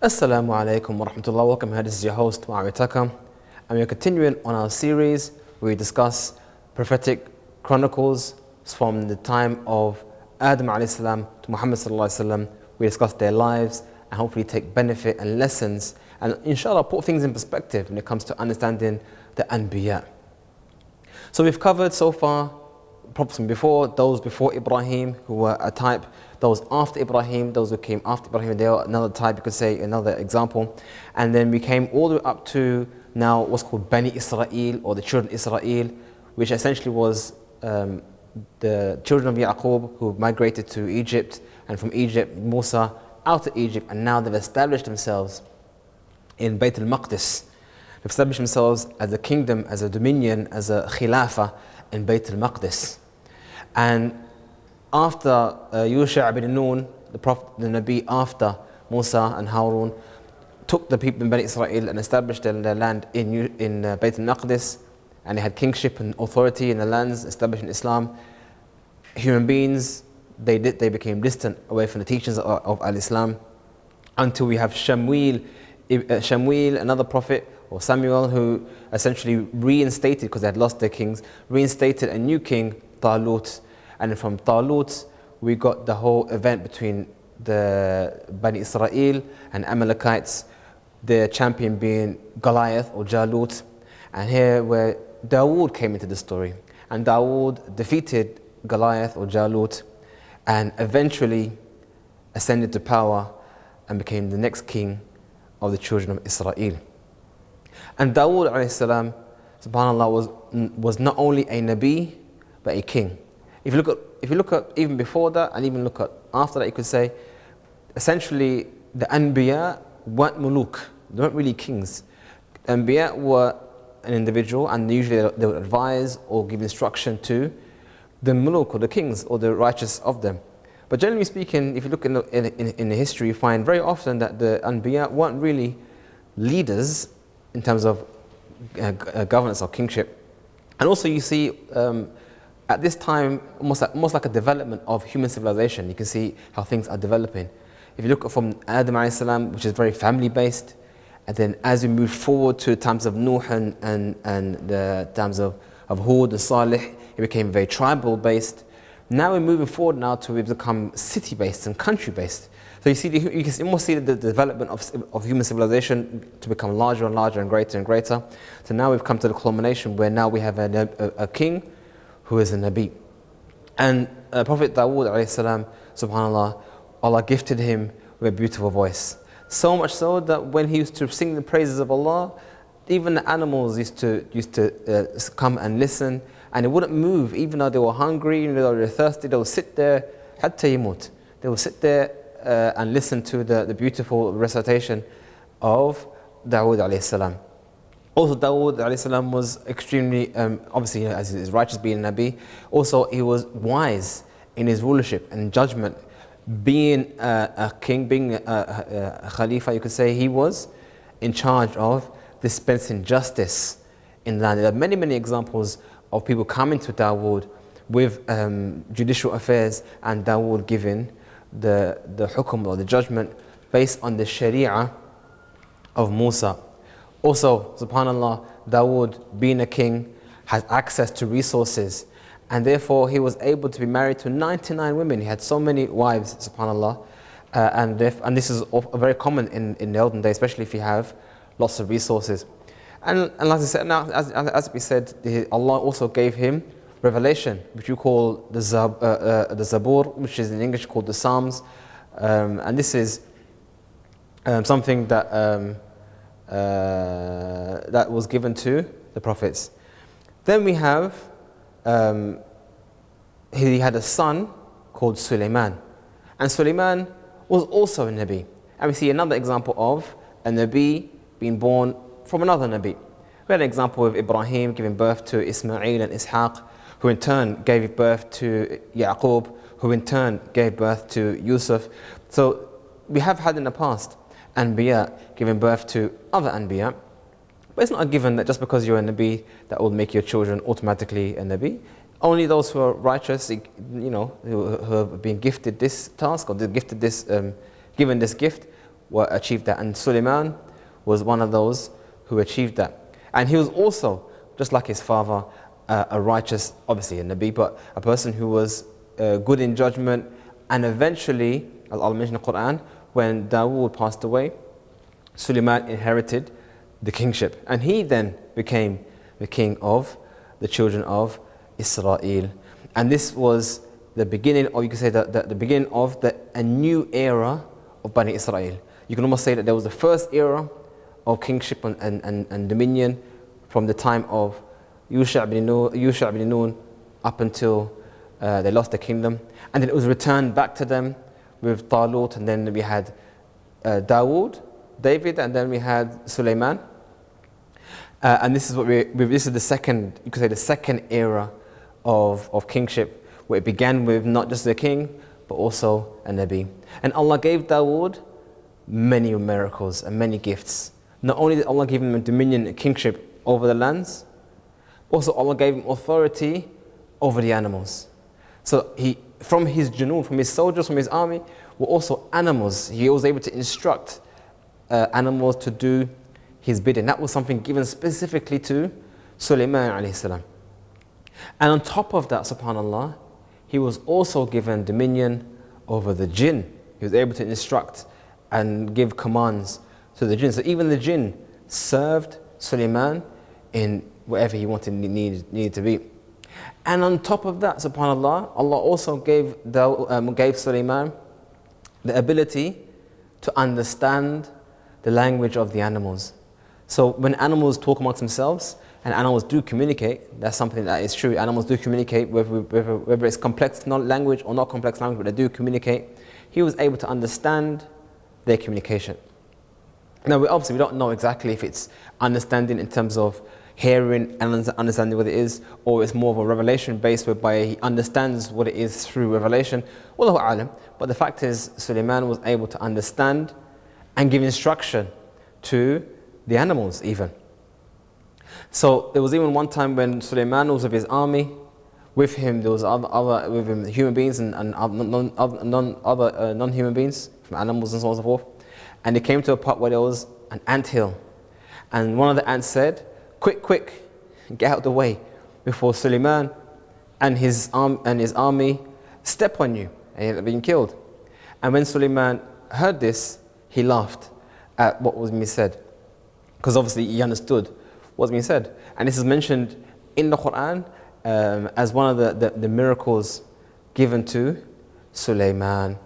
Assalamu alaikum wa rahmatullah. Welcome here. This is your host, Ma'awitaka. And we're continuing on our series where we discuss Prophetic Chronicles from the time of Adam alayhi salam to Muhammad sallallahu alayhi wasallam. We discuss their lives and hopefully take benefit and lessons and inshallah put things in perspective when it comes to understanding the Anbiya. So we've covered so far prophets from before, those before Ibrahim who were a type, those after Ibrahim, those who came after Ibrahim, they are another type, you could say, another example. And then we came all the way up to now what's called Bani Israel, or the children of Israel, which essentially was the children of Yaqub who migrated to Egypt, and from Egypt, Musa out of Egypt, and now they've established themselves in Bayt al-Maqdis. They've established themselves as a kingdom, as a dominion, as a khilafah in Bayt al-Maqdis. And after Yusha' bin Nun, the Prophet, the Nabi after Musa and Harun, took the people in Bani Israel and established their land in Bayt al-Maqdis, and they had kingship and authority in the lands established in Islam. Human beings, they became distant away from the teachings of al-Islam, until we have Shamuel, another prophet, or Samuel, who essentially reinstated, because they had lost their kings, reinstated a new king, Talut. And from Talut, we got the whole event between the Bani Israel and Amalekites, the champion being Goliath or Jalut. And here where Dawud came into the story. And Dawud defeated Goliath or Jalut and eventually ascended to power and became the next king of the children of Israel. And Dawud alayhi salam, subhanAllah, was not only a Nabi, but a king. If you look at even before that and even look at after that, you could say essentially the Anbiya weren't muluk, they weren't really kings. Anbiya were an individual, and usually they would advise or give instruction to the muluk or the kings or the righteous of them. But generally speaking, if you look in the history, you find very often that the Anbiya weren't really leaders in terms of governance or kingship. And also you see at this time almost like a development of human civilization. You can see how things are developing. If you look from Adam alayhi salam, which is very family based, and then as we move forward to times of Nuh and the times of Hud and Salih, it became very tribal based. Now we're moving forward now to become city based and country based. So you can almost see the development of human civilization to become larger and larger and greater and greater. So now we've come to the culmination where now we have a king who is a Nabi. And Prophet Dawud alayhi salam, subhanAllah, Allah gifted him with a beautiful voice. So much so that when he used to sing the praises of Allah, even the animals used to come and listen, and they wouldn't move, even though they were hungry, even though they were thirsty. They would sit there, hatta yamut. They would sit there and listen to the beautiful recitation of Dawud alayhi salam. Also, Dawud alayhi salam was extremely, obviously, as he is righteous being a Nabi, also he was wise in his rulership and judgment. Being a king, being a Khalifa, you could say, he was in charge of dispensing justice in the land. There are many, many examples of people coming to Dawud with judicial affairs, and Dawud giving the hukum or the judgment based on the sharia of Musa. Also, subhanAllah, Dawud, being a king, has access to resources, and therefore he was able to be married to 99 women. He had so many wives, subhanAllah, and this is very common in the olden days, especially if you have lots of resources. And as I said, now, as we said, Allah also gave him revelation, which you call the Zabur, which is in English called the Psalms, and this is something that that was given to the prophets. Then we have he had a son called Suleiman, and Suleiman was also a Nabi. And we see another example of a Nabi being born from another Nabi. We had an example of Ibrahim giving birth to Ismail and Ishaq, who in turn gave birth to Yaqub, who in turn gave birth to Yusuf. So we have had in the past Anbiya giving birth to other Anbiya, but it's not a given that just because you're a Nabi that will make your children automatically a Nabi. Only those who are righteous, who have been gifted this task or gifted this, given this gift, achieved that, and Suleiman was one of those who achieved that. And he was also, just like his father, a righteous, obviously a Nabi, but a person who was good in judgment. And eventually, as Allah mentioned in the Quran, when Dawud passed away, Suleiman inherited the kingship, and he then became the king of the children of Israel. And this was the beginning, or you could say the beginning of a new era of Bani Israel. You can almost say that there was the first era of kingship and dominion from the time of Yusha ibn Nun up until they lost the kingdom, and then it was returned back to them with Talut, and then we had David, and then we had Suleiman. And this is this is the second, you could say the second era of kingship, where it began with not just a king, but also a Nabi. And Allah gave Dawud many miracles and many gifts. Not only did Allah give him a dominion and kingship over the lands, also Allah gave him authority over the animals. So from his junoon, from his soldiers, from his army, were also animals. He was able to instruct animals to do his bidding. That was something given specifically to Suleiman alayhi salam. And on top of that, subhanAllah, he was also given dominion over the jinn. He was able to instruct and give commands to the jinn. So even the jinn served Suleiman in whatever he wanted, needed to be. And on top of that, subhanAllah, Allah also gave Suleiman the ability to understand the language of the animals. So when animals talk amongst themselves, and animals do communicate, that's something that is true. Animals do communicate, whether it's complex language or not complex language, but they do communicate. He was able to understand their communication. Now, we don't know exactly if it's understanding in terms of hearing and understanding what it is, or it's more of a revelation based, whereby he understands what it is through revelation. Wallahu a'lam. But the fact is, Suleiman was able to understand and give instruction to the animals even. So there was even one time when Suleiman was with his army. With him there was other with him human beings and non-human beings, from animals and so on and so forth. And they came to a part where there was an ant hill, and one of the ants said, quick, get out of the way before Suleiman and his army step on you and you end up being killed. And when Suleiman heard this, he laughed at what was being said, because obviously he understood what's being said. And this is mentioned in the Quran as one of the miracles given to Suleiman.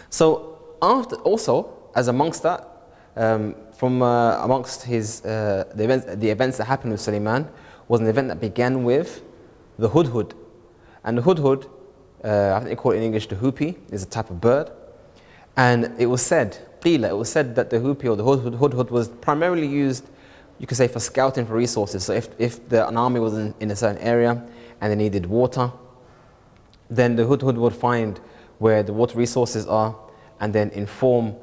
So after, also as amongst that, from amongst his the events that happened with Suleiman, was an event that began with the hudhud. And the hudhud, I think they call it in English the hoopie, is a type of bird. And it was said that the hoopie or the hudhud was primarily used, you could say, for scouting for resources. So if an army was in a certain area and they needed water, then the hudhud would find where the water resources are and then inform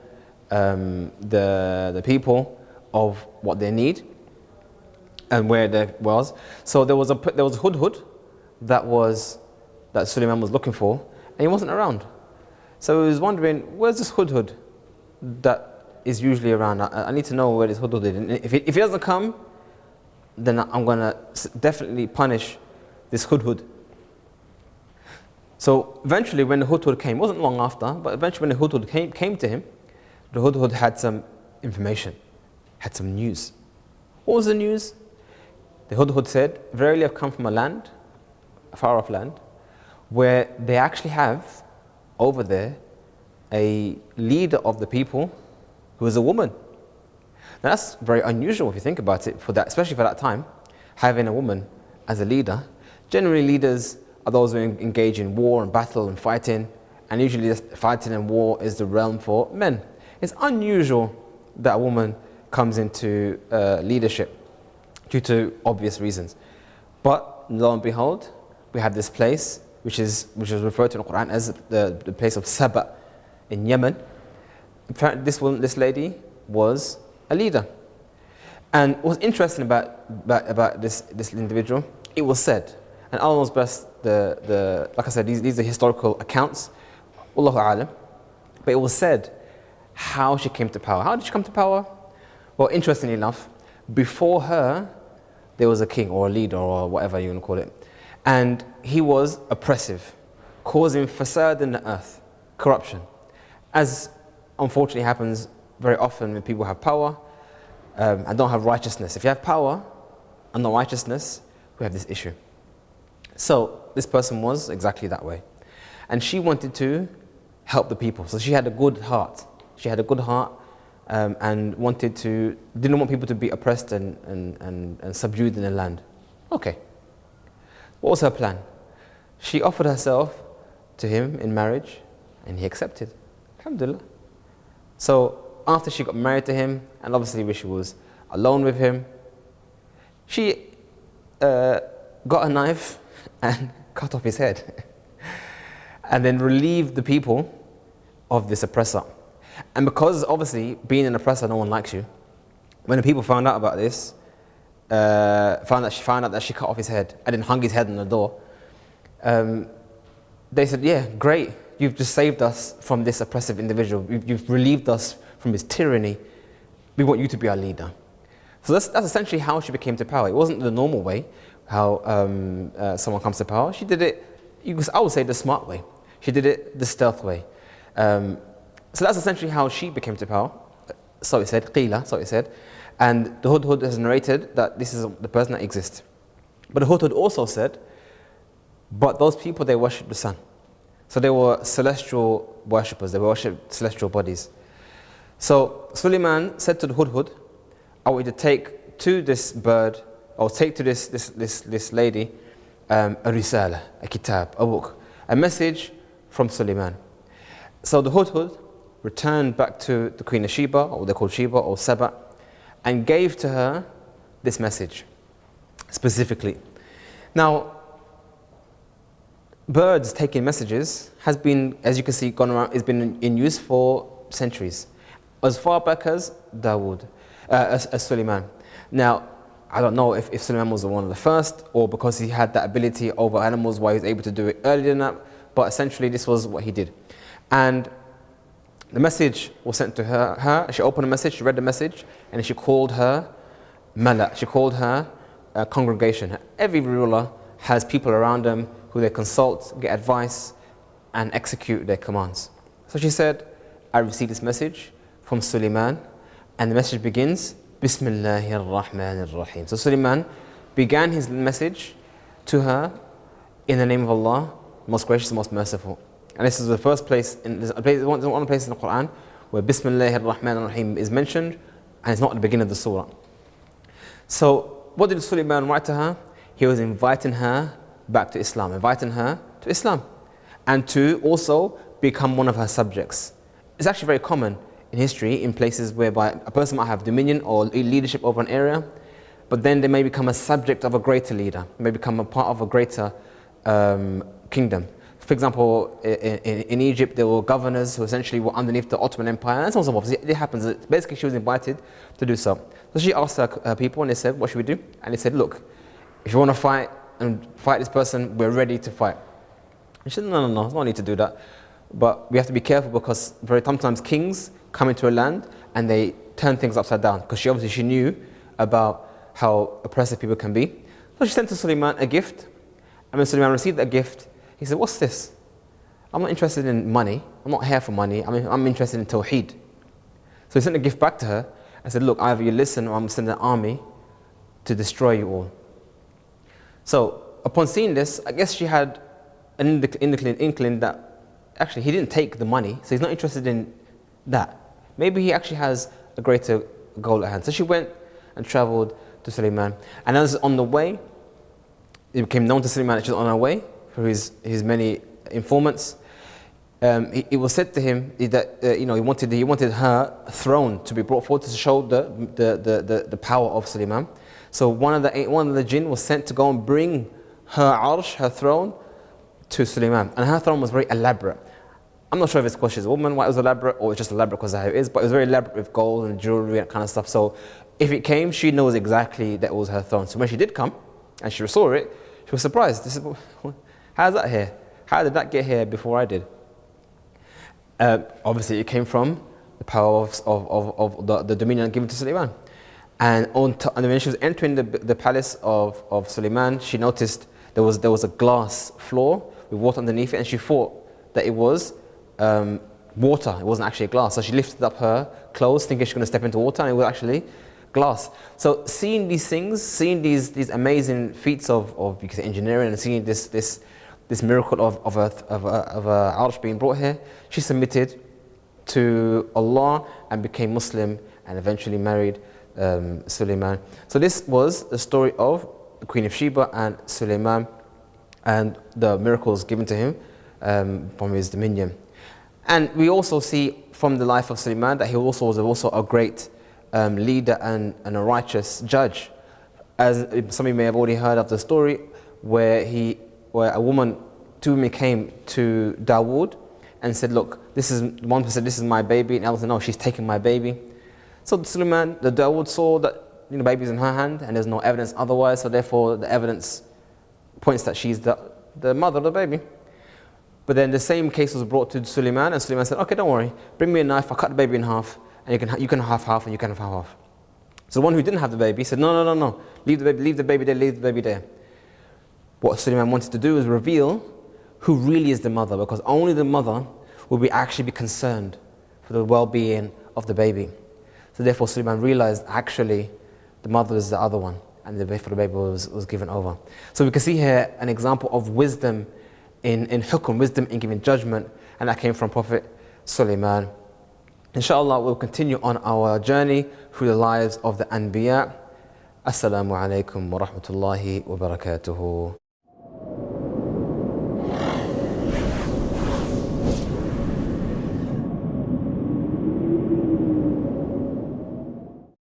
the people of what they need and where there was. So there was a hudhud that Suleiman was looking for, and he wasn't around. So he was wondering, where's this hudhud that is usually around? I need to know where this hudhud is. And if he doesn't come, then I'm going to definitely punish this hudhud. So eventually when the hudhud came, it wasn't long after, but eventually when the hudhud came to him, the hudhud had some information, had some news. What was the news? The hudhud said, verily I've come from a land, a far off land, where they actually have over there a leader of the people who is a woman. Now that's very unusual if you think about it, especially for that time, having a woman as a leader. Generally leaders are those who engage in war and battle and fighting, and usually fighting and war is the realm for men. It's unusual that a woman comes into leadership due to obvious reasons. But lo and behold, we have this place which is referred to in the Quran as the place of Saba in Yemen. In fact, this lady was a leader. And what's interesting about this individual, it was said, and Allah knows best, like I said, these are historical accounts, Allahu A'lam, but it was said how she came to power. How did she come to power? Well, interestingly enough, before her, there was a king or a leader or whatever you want to call it. And he was oppressive, causing fasad in the earth, corruption. As unfortunately happens very often when people have power and don't have righteousness. If you have power and no righteousness, we have this issue. So this person was exactly that way. And she wanted to help the people. So she had a good heart. She had a good heart and didn't want people to be oppressed and subdued in the land. Okay. What was her plan? She offered herself to him in marriage and he accepted. Alhamdulillah. So after she got married to him, and obviously when she was alone with him, she got a knife and cut off his head and then relieved the people of this oppressor. And because obviously being an oppressor, no one likes you, when the people found out about this, found out that she cut off his head and then hung his head on the door, they said, yeah, great, you've just saved us from this oppressive individual, you've relieved us from his tyranny, we want you to be our leader. So that's essentially how she became to power. It wasn't the normal way, how someone comes to power. She did it, I would say, the smart way. She did it the stealth way. So that's essentially how she became to power. So it said, qila, so it said. And the Hudhud has narrated that this is the person that exists. But the Hudhud also said, but those people, they worship the sun. So they were celestial worshippers, they worshipped celestial bodies. So Suleiman said to the Hudhud, I want you to take to this bird, or take to this lady, a risala, a kitab, a book, a message from Suleiman. So the Hudhud returned back to the Queen of Sheba, or they're called Sheba or Saba, and gave to her this message specifically. Now, birds taking messages has been, as you can see, gone around, it's been in use for centuries, as far back as Dawud, as Suleiman. Now, I don't know if Suleiman was one of the first, or because he had that ability over animals, why he was able to do it earlier than that, but essentially this was what he did. And the message was sent to her. She opened the message, she read the message, and she called her Mala. She called her congregation. Every ruler has people around them who they consult, get advice, and execute their commands. So she said, I received this message from Suleiman, and the message begins, Bismillahir Rahmanir Rahim. So Suleiman began his message to her in the name of Allah, most gracious and most merciful. And this is the first place, one place in the Quran where Bismillahir Rahmanir Rahim is mentioned, and it's not at the beginning of the surah. So what did Suleiman write to her? He was inviting her back to Islam, and to also become one of her subjects. It's actually very common in history in places whereby a person might have dominion or leadership over an area, but then they may become a subject of a greater leader, may become a part of a greater kingdom. For example, in Egypt, there were governors who essentially were underneath the Ottoman Empire, and so on and so forth. It happens. Basically, she was invited to do so. So she asked her people, and they said, what should we do? And they said, look, if you want to fight and fight this person, we're ready to fight. And she said, no, there's no need to do that. But we have to be careful, because very sometimes kings come into a land and they turn things upside down, because she knew about how oppressive people can be. So she sent to Suleiman a gift, and when Suleiman received that gift, he said, what's this? I'm not interested in money. I'm not here for money. I'm interested in Tawheed. So he sent a gift back to her and said, look, either you listen or I'm sending an army to destroy you all. So upon seeing this, I guess she had an inkling that actually he didn't take the money, so he's not interested in that. Maybe he actually has a greater goal at hand. So she went and traveled to Suleiman. And as on the way, it became known to Suleiman that she was on her way through his many informants. It was said to him that he wanted her throne to be brought forward to show the power of Suleiman. So one of the jinn was sent to go and bring her arsh, her throne, to Suleiman, and her throne was very elaborate. I'm not sure if it's because she's a woman why it was elaborate, or it's just elaborate because of how it is, but it was very elaborate with gold and jewelry and kind of stuff. So if it came, she knows exactly that it was her throne. So when she did come and she saw it, she was surprised. This is, how's that here? How did that get here before I did? Obviously it came from the power of the dominion given to Suleiman. And when she was entering the palace of Suleiman, she noticed there was a glass floor with water underneath it, and she thought that it was water. It wasn't actually glass. So she lifted up her clothes, thinking she's going to step into water, and it was actually glass. So seeing these things, seeing these amazing feats of you could say engineering, and seeing this miracle of a arch being brought here, she submitted to Allah and became Muslim, and eventually married Suleiman. So this was the story of the Queen of Sheba and Suleiman, and the miracles given to him from his dominion. And we also see from the life of Suleiman that he also was a great leader and a righteous judge. As some of you may have already heard of the story where two women came to Dawud and said, look, one person said, this is my baby, and the other said, no, she's taking my baby. So the Dawud saw that the baby's in her hand and there's no evidence otherwise, so therefore the evidence points that she's the mother of the baby. But then the same case was brought to Suleiman, and Suleiman said, okay, don't worry, bring me a knife, I'll cut the baby in half, and you can have half and you can have half. So the one who didn't have the baby said, no, leave the baby there. What Suleiman wanted to do is reveal who really is the mother, because only the mother will actually be concerned for the well-being of the baby. So therefore Suleiman realized actually the mother is the other one, and the baby was given over. So we can see here an example of wisdom in hukm, wisdom in giving judgment, and that came from Prophet Suleiman. Inshallah, we'll continue on our journey through the lives of the Anbiya. Assalamu alaikum wa rahmatullahi wa barakatuhu.